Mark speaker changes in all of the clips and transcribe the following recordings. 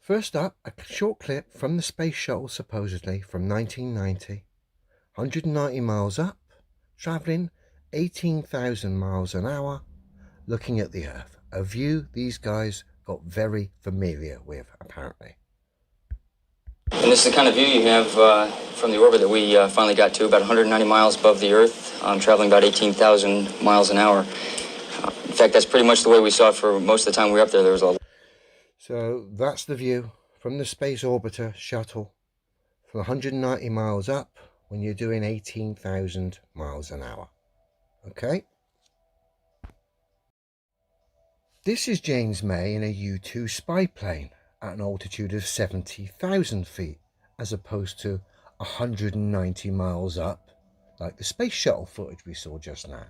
Speaker 1: First up, a short clip from the space shuttle, supposedly from 1990. 190 miles up, travelling 18,000 miles an hour, looking at the Earth. A view these guys got very familiar with, apparently.
Speaker 2: And this is the kind of view you have from the orbit that we finally got to, about 190 miles above the Earth, traveling about 18,000 miles an hour. In fact, that's pretty much the way we saw it for most of the time we were up there. There was a...
Speaker 1: So that's the view from the space orbiter shuttle from 190 miles up when you're doing 18,000 miles an hour. Okay? This is James May in a U-2 spy plane at an altitude of 70,000 feet, as opposed to 190 miles up, like the space shuttle footage we saw just now.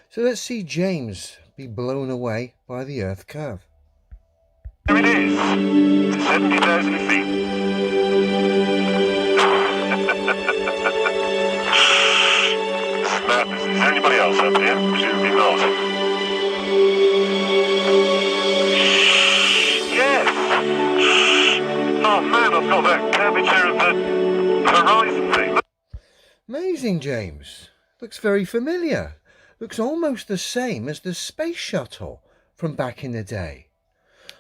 Speaker 1: So let's see James be blown away by the Earth curve.
Speaker 3: Here it is, 70,000 feet. This is madness. Is there anybody else up there? Presumably not. Yes! Oh man, I've got that curvature of the horizon thing.
Speaker 1: Amazing, James. Looks very familiar. Looks almost the same as the space shuttle from back in the day.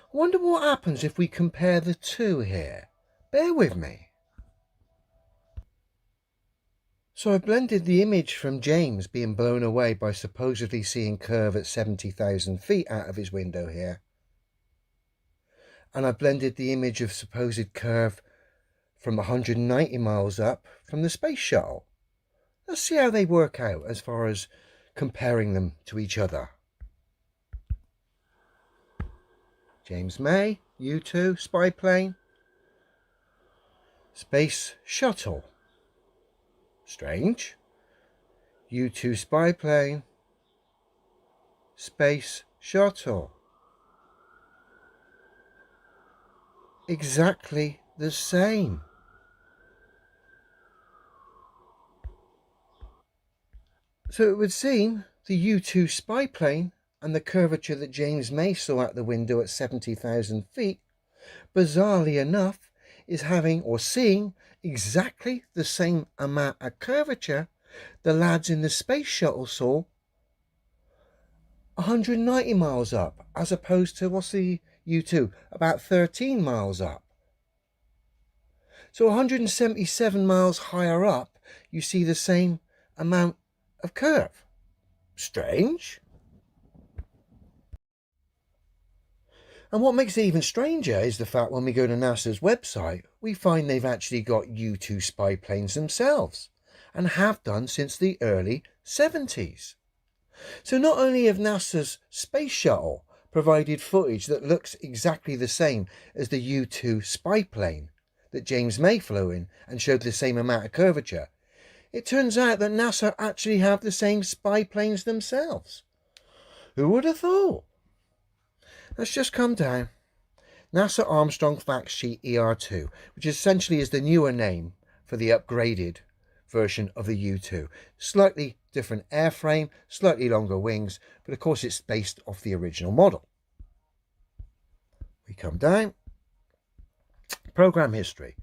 Speaker 1: I wonder what happens if we compare the two here. Bear with me. So I blended the image from James being blown away by supposedly seeing curve at 70,000 feet out of his window here. And I blended the image of supposed curve from 190 miles up from the space shuttle. Let's see how they work out as far as comparing them to each other. James May, U-2, spy plane, space shuttle. Strange. U-2 spy plane, space shuttle. Exactly the same. So it would seem the U-2 spy plane and the curvature that James May saw out the window at 70,000 feet, bizarrely enough, is having or seeing exactly the same amount of curvature the lads in the space shuttle saw 190 miles up, as opposed to, what's the U-2, about 13 miles up. So 177 miles higher up, you see the same amount of curve. Strange. And what makes it even stranger is the fact when we go to NASA's website, we find they've actually got U-2 spy planes themselves, and have done since the early 70s. So not only have NASA's space shuttle provided footage that looks exactly the same as the U-2 spy plane that James May flew in and showed the same amount of curvature, it turns out that NASA actually have the same spy planes themselves. Who would have thought? Let's just come down. NASA Armstrong Fact Sheet ER2, which essentially is the newer name for the upgraded version of the U-2. Slightly different airframe, slightly longer wings, but of course it's based off the original model. We come down. Program history.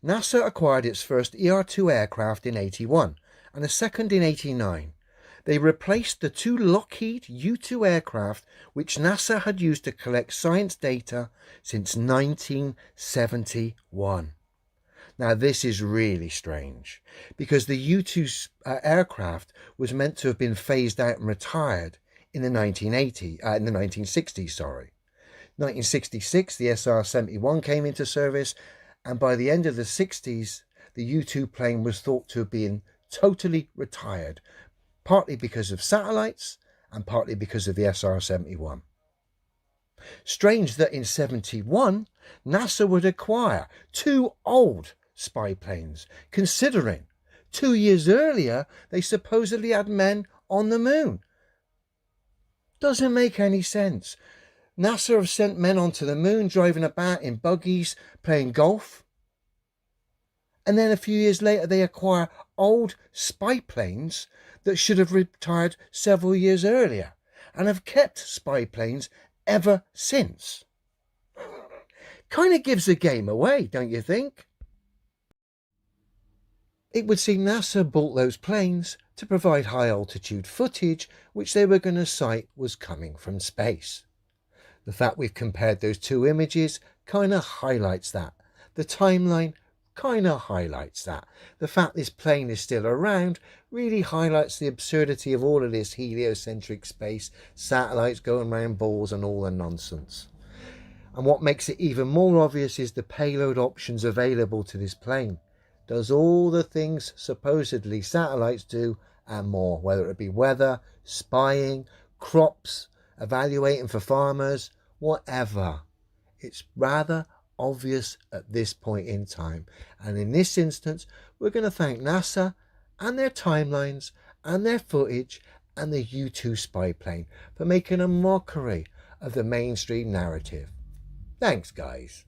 Speaker 1: NASA acquired its first ER2 aircraft in 81 and a second in 89. They replaced the two Lockheed U-2 aircraft which NASA had used to collect science data since 1971. Now this is really strange because the U-2 aircraft was meant to have been phased out and retired in the 1960s, sorry. 1966 the SR-71 came into service, and by the end of the 60s the U-2 plane was thought to have been totally retired, partly because of satellites and partly because of the SR-71. Strange that in 71 NASA would acquire two old spy planes, considering 2 years earlier they supposedly had men on the moon. Doesn't make any sense. NASA have sent men onto the moon driving about in buggies playing golf, and then a few years later they acquire old spy planes that should have retired several years earlier and have kept spy planes ever since. Kind of gives the game away, don't you think? It would seem NASA bought those planes to provide high altitude footage which they were going to cite was coming from space. The fact we've compared those two images kind of highlights that. The timeline kind of highlights that. The fact this plane is still around really highlights the absurdity of all of this heliocentric space, satellites going around balls and all the nonsense. And what makes it even more obvious is the payload options available to this plane. Does all the things supposedly satellites do and more, whether it be weather, spying, crops, evaluating for farmers, whatever. It's rather obvious at this point in time. And in this instance, we're going to thank NASA and their timelines and their footage and the U-2 spy plane for making a mockery of the mainstream narrative. Thanks, guys.